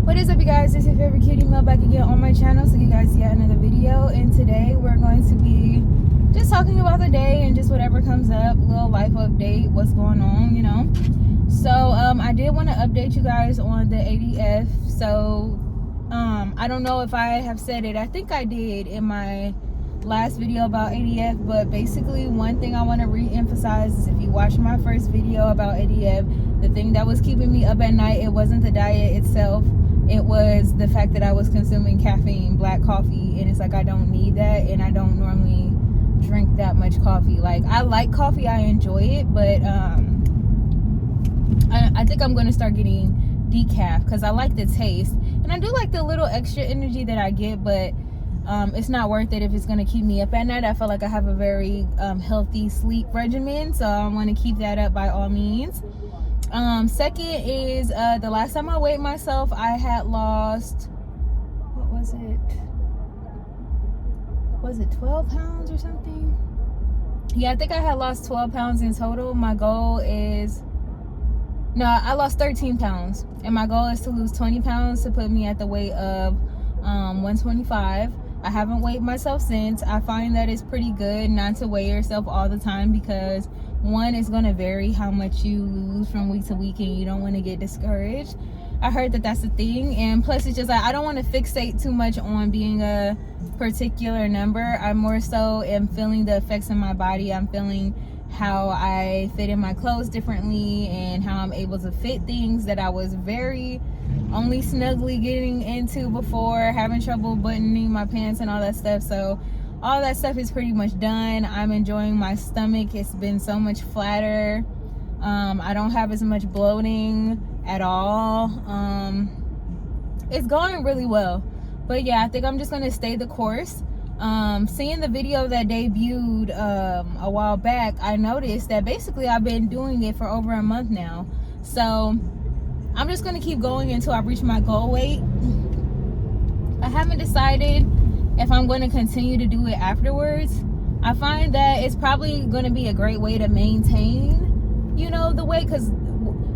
What is up, you guys? It's your favorite cutie Mel back again on my channel. So you guys see another video, and today we're going to be just talking about the day and just whatever comes up, little life update, what's going on, you know. So I did want to update you guys on the ADF. So I don't know if I have said it. I think I did in my last video about ADF, but basically one thing I want to re-emphasize is if you watched my first video about ADF, the thing that was keeping me up at night, it wasn't the diet itself. It was the fact that I was consuming caffeine, black coffee, and it's like I don't need that, and I don't normally drink that much coffee. Like, I like coffee, I enjoy it, but I think I'm going to start getting decaf because I like the taste, and I do like the little extra energy that I get, but it's not worth it if it's going to keep me up at night. I feel like I have a very healthy sleep regimen, so I want to keep that up by all means. Second is the last time I weighed myself, I had lost, what was it? Was it 12 pounds or something? Yeah, I think I had lost 12 pounds in total. My goal is, no, I lost 13 pounds, and my goal is to lose 20 pounds to put me at the weight of 125. I haven't weighed myself since. I find that it's pretty good not to weigh yourself all the time because one, is going to vary how much you lose from week to week, and you don't want to get discouraged. I heard that that's a thing, and plus it's just like I don't want to fixate too much on being a particular number. I more so am feeling the effects in my body. I'm feeling how I fit in my clothes differently and how I'm able to fit things that I was very only snugly getting into before, having trouble buttoning my pants and all that stuff. So all that stuff is pretty much done. I'm enjoying my stomach. It's been so much flatter. I don't have as much bloating at all. It's going really well. But yeah, I think I'm just gonna stay the course. Seeing the video that debuted a while back, I noticed that basically I've been doing it for over a month now. So I'm just gonna keep going until I reach my goal weight. I haven't decided if I'm going to continue to do it afterwards. I find that it's probably going to be a great way to maintain, you know, the weight, because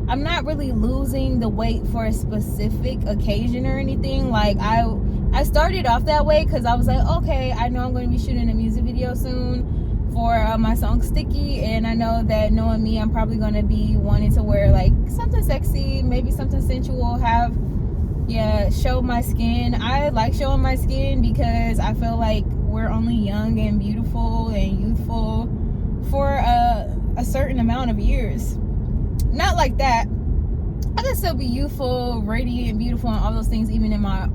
I'm not really losing the weight for a specific occasion or anything. Like, I started off that way because I was like, okay, I know I'm going to be shooting a music video soon for my song Sticky, and I know that, knowing me, I'm probably going to be wanting to wear like something sexy, maybe something sensual, show my skin. I like showing my skin because I feel like we're only young and beautiful and youthful for a certain amount of years. Not like that. I can still be youthful, radiant, beautiful, and all those things even in my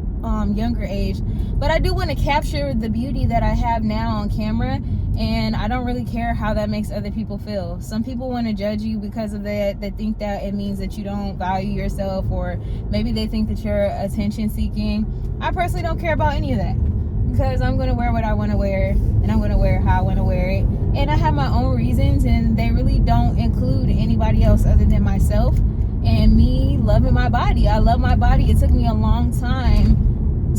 younger age, but I do want to capture the beauty that I have now on camera, and I don't really care how that makes other people feel. Some people want to judge you because of that. They think that it means that you don't value yourself, or maybe they think that you're attention seeking. I personally don't care about any of that because I'm going to wear what I want to wear, and I'm going to wear how I want to wear it, and I have my own reasons, and they really don't include anybody else other than myself and me loving my body. I love my body. It took me a long time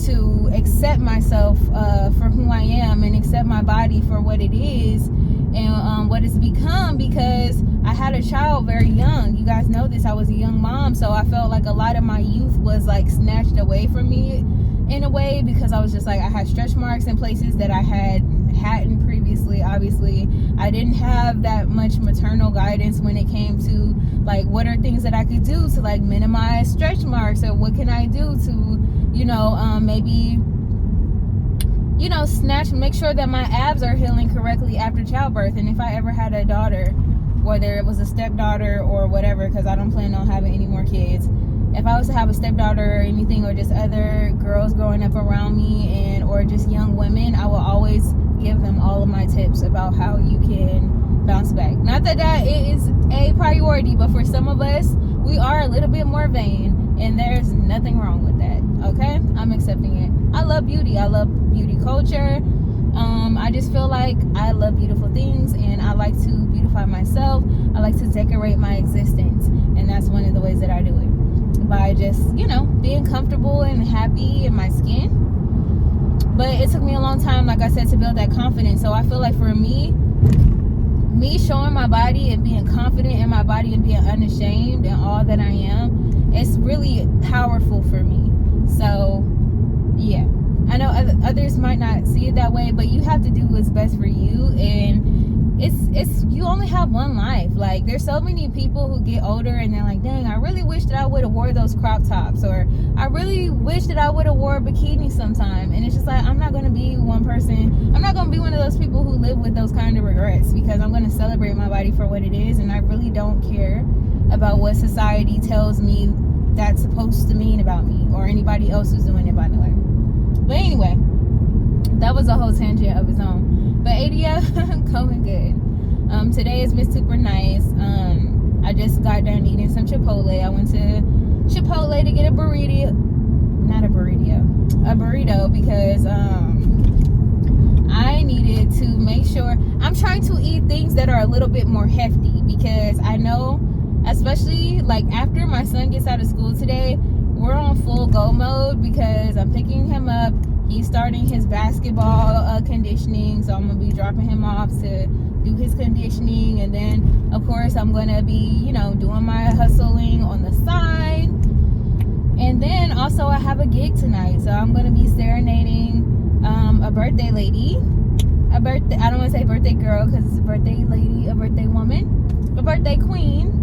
to accept myself for who I am, and accept my body for what it is and what it's become, because I had a child very young. You guys know this. I was a young mom, so I felt like a lot of my youth was like snatched away from me in a way, because I was just like, I had stretch marks in places that I hadn't previously. Obviously, I didn't have that much maternal guidance when it came to like what are things that I could do to like minimize stretch marks, or what can I do to, you know, maybe, you know, make sure that my abs are healing correctly after childbirth. And if I ever had a daughter, whether it was a stepdaughter or whatever, because I don't plan on having any more kids, if I was to have a stepdaughter or anything, or just other girls growing up around me, or just young women, I will always give them all of my tips about how you can bounce back. Not that that is a priority, but for some of us, we are a little bit more vain, and there's nothing wrong with that. Okay, I'm accepting it. I love beauty. I love beauty culture. I just feel like I love beautiful things, and I like to beautify myself. I like to decorate my existence, and that's one of the ways that I do it, by just, you know, being comfortable and happy in my skin. But it took me a long time, like I said, to build that confidence. So I feel like for me showing my body and being confident in my body and being unashamed in all that I am, it's really powerful for me. So yeah, I know others might not see it that way, but you have to do what's best for you. And it's you only have one life. Like, there's so many people who get older and they're like, dang, I really wish that I would have wore those crop tops, or I really wish that I would have wore a bikini sometime. And it's just like, I'm not going to be one person. I'm not going to be one of those people who live with those kind of regrets, because I'm going to celebrate my body for what it is. And I really don't care about what society tells me that's supposed to mean about me, or anybody else who's doing it, by the way. But anyway, that was a whole tangent of its own. But ADF going good. Today has been super nice. I just got done eating some Chipotle. I went to Chipotle to get a burrito, because I needed to make sure. I'm trying to eat things that are a little bit more hefty, because I know, especially like after my son gets out of school today, we're on full go mode, because I'm picking him up. He's starting his basketball conditioning, so I'm gonna be dropping him off to do his conditioning, and then of course I'm gonna be, doing my hustling on the side. And then also I have a gig tonight, so I'm gonna be serenading a birthday lady, I don't want to say birthday girl, because it's a birthday lady, a birthday woman, a birthday queen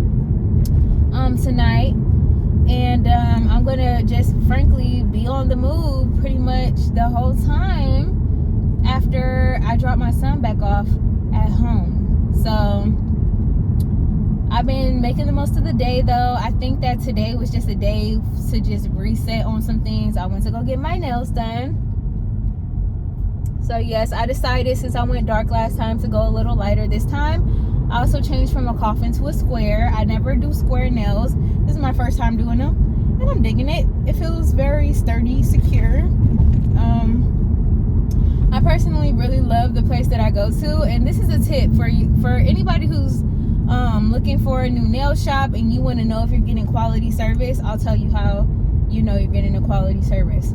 tonight. And I'm gonna just frankly be on the move pretty much the whole time after I drop my son back off at home. So I've been making the most of the day, though. I think that today was just a day to just reset on some things. I went to go get my nails done. So yes, I decided, since I went dark last time, to go a little lighter this time. I also changed from a coffin to a square. I never do square nails. This is my first time doing them, and I'm digging it. It feels very sturdy, secure. I personally really love the place that I go to, and this is a tip for you, for anybody who's looking for a new nail shop and you want to know if you're getting quality service. I'll tell you how you know you're getting a quality service.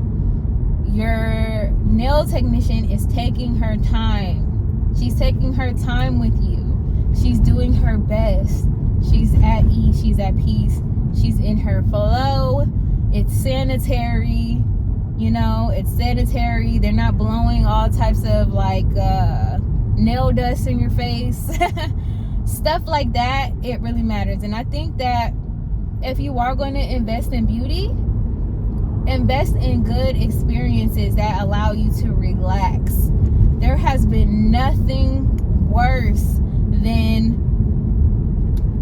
Your nail technician is taking her time. She's taking her time with you. She's doing her best. She's at ease. She's at peace. She's in her flow. It's sanitary. It's sanitary. They're not blowing all types of nail dust in your face. Stuff like that. It really matters. And I think that if you are going to invest in beauty, invest in good experiences that allow you to relax. There has been nothing worse than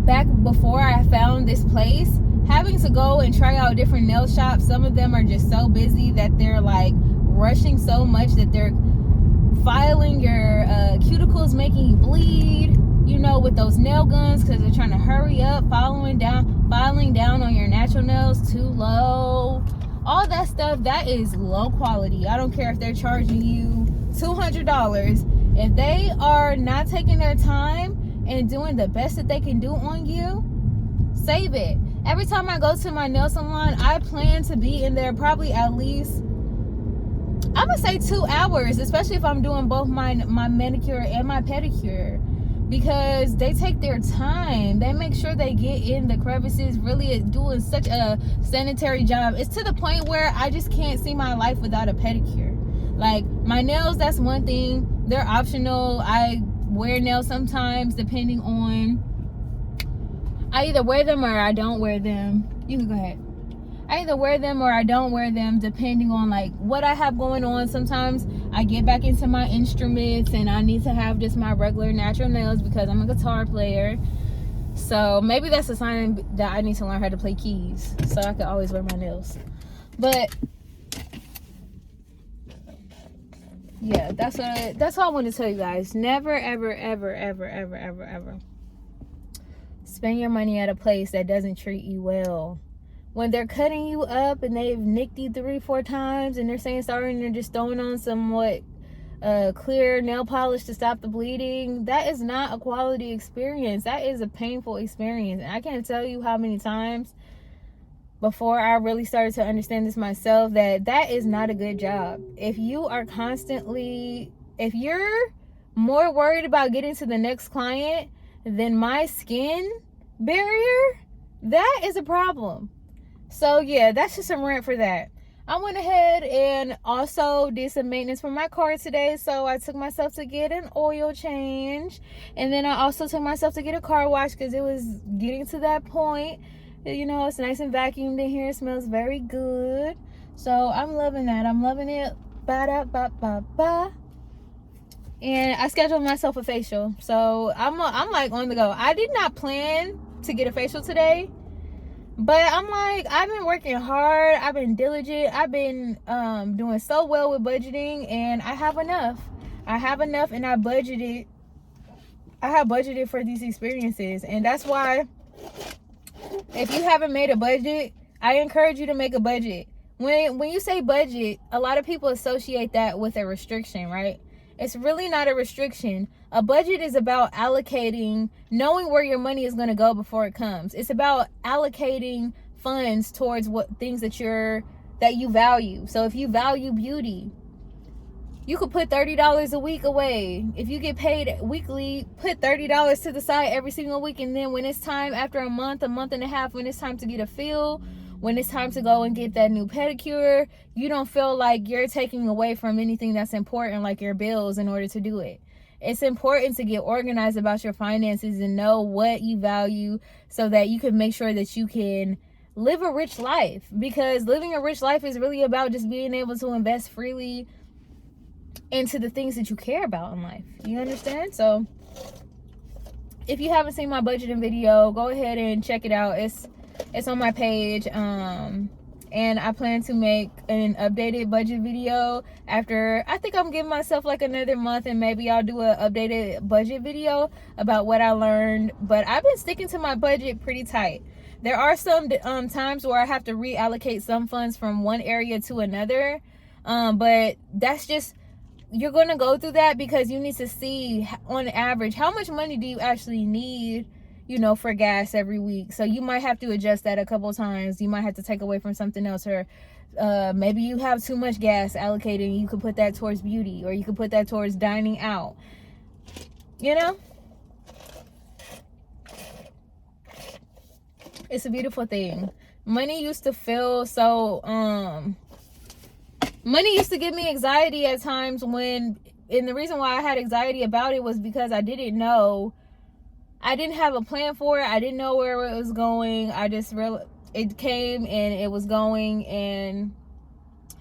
back before I found this place, having to go and try out different nail shops. Some of them are just so busy that they're like rushing so much that they're filing your cuticles, making you bleed, with those nail guns, because they're trying to hurry up, filing down on your natural nails too low. All that stuff, that is low quality. I don't care if they're charging you $200. If they are not taking their time and doing the best that they can do on you, save it. Every time I go to my nail salon, I plan to be in there probably at least, I'm gonna say 2 hours, especially if I'm doing both my manicure and my pedicure, because they take their time. They make sure they get in the crevices, really doing such a sanitary job. It's to the point where I just can't see my life without a pedicure. Like, my nails, that's one thing. They're optional. I wear nails sometimes, depending on, I either wear them or I don't wear them. You can go ahead. I either wear them or I don't wear them, depending on what I have going on. Sometimes I get back into my instruments and I need to have just my regular natural nails because I'm a guitar player. So maybe that's a sign that I need to learn how to play keys so I can always wear my nails. But yeah, that's all I want to tell you guys. Never, ever, ever, ever, ever, ever, ever spend your money at a place that doesn't treat you well. When they're cutting you up and they've nicked you 3-4 times and they're saying sorry and they're just throwing on somewhat clear nail polish to stop the bleeding, that is not a quality experience. That is a painful experience. And I can't tell you how many times before I really started to understand this myself that is not a good job. If you're more worried about getting to the next client than my skin barrier, that is a problem. So yeah, that's just a rant for that. I went ahead and also did some maintenance for my car today. So I took myself to get an oil change. And then I also took myself to get a car wash because it was getting to that point. You know, it's nice and vacuumed in here. It smells very good. So I'm loving that. I'm loving it. Ba-da-ba-ba-ba. And I scheduled myself a facial. So I'm like on the go. I did not plan to get a facial today. But I'm like, I've been working hard. I've been diligent. I've been doing so well with budgeting. And I have enough. I have enough and I have budgeted for these experiences. And that's why if you haven't made a budget, I encourage you to make a budget. When you say budget, a lot of people associate that with a restriction, right? It's really not a restriction. A budget is about allocating, knowing where your money is going to go before it comes. It's about allocating funds towards what things that you value. So if you value beauty, you could put $30 a week away. If you get paid weekly, put $30 to the side every single week. And then when it's time, after a month and a half, when it's time to get a fill, when it's time to go and get that new pedicure, you don't feel like you're taking away from anything that's important, like your bills, in order to do it. It's important to get organized about your finances and know what you value so that you can make sure that you can live a rich life. Because living a rich life is really about just being able to invest freely into the things that you care about in life. You understand? So if you haven't seen my budgeting video, go ahead and check it out. It's on my page. And I plan to make an updated budget video after, I think I'm giving myself like another month, and maybe I'll do an updated budget video about what I learned. But I've been sticking to my budget pretty tight. There are some times where I have to reallocate some funds from one area to another. But that's just, you're going to go through that because you need to see on average how much money do you actually need, you know, for gas every week. So you might have to adjust that a couple times. You might have to take away from something else, or maybe you have too much gas allocated and you could put that towards beauty, or you could put that towards dining out. You know, it's a beautiful thing. Money used to feel so money used to give me anxiety at times and the reason why I had anxiety about it was because I didn't have a plan for it. I didn't know where it was going. It came and it was going, and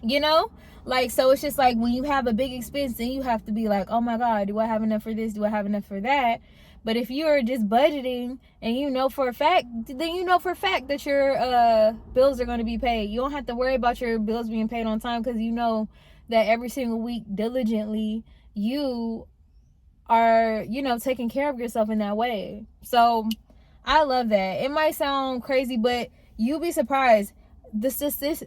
you know, like, so it's just like when you have a big expense, then you have to be like, oh my God, do I have enough for this? Do I have enough for that? But if you're just budgeting and you know for a fact, then you know for a fact that your bills are going to be paid. You don't have to worry about your bills being paid on time because you know that every single week diligently you are, you know, taking care of yourself in that way. So I love that. It might sound crazy, but you'll be surprised. The statistics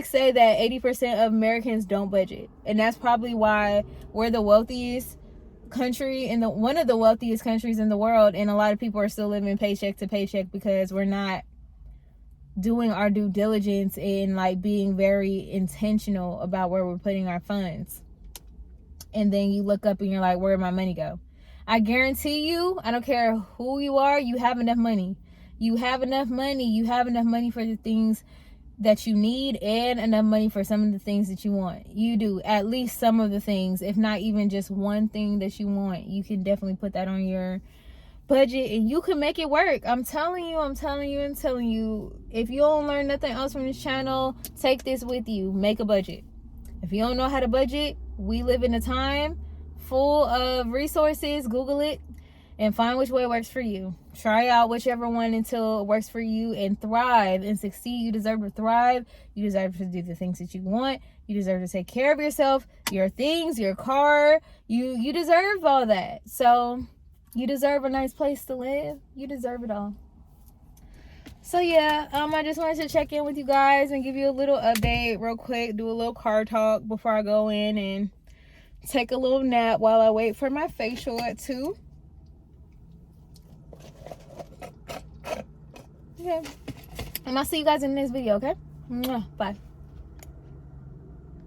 say that 80% of Americans don't budget, and that's probably why we're the wealthiest country one of the wealthiest countries in the world, and a lot of people are still living paycheck to paycheck because we're not doing our due diligence in like being very intentional about where we're putting our funds. And then you look up and you're like, where'd my money go? I guarantee you, I don't care who you are, you have enough money. You have enough money. You have enough money for the things that you need and enough money for some of the things that you want. You do at least some of the things, if not even just one thing that you want. You can definitely put that on your budget and you can make it work. I'm telling you. If you don't learn nothing else from this channel, take this with you. Make a budget. If you don't know how to budget, we live in a time full of resources. Google it and find which way works for you. Try out whichever one until it works for you, and thrive and succeed. You deserve to thrive. You deserve to do the things that you want. You deserve to take care of yourself, your things, your car. You deserve all that. So you deserve a nice place to live. You deserve it all. So yeah, I just wanted to check in with you guys and give you a little update real quick. Do a little car talk before I go in and take a little nap while I wait for my facial at 2. Okay. And I'll see you guys in the next video, okay? Bye.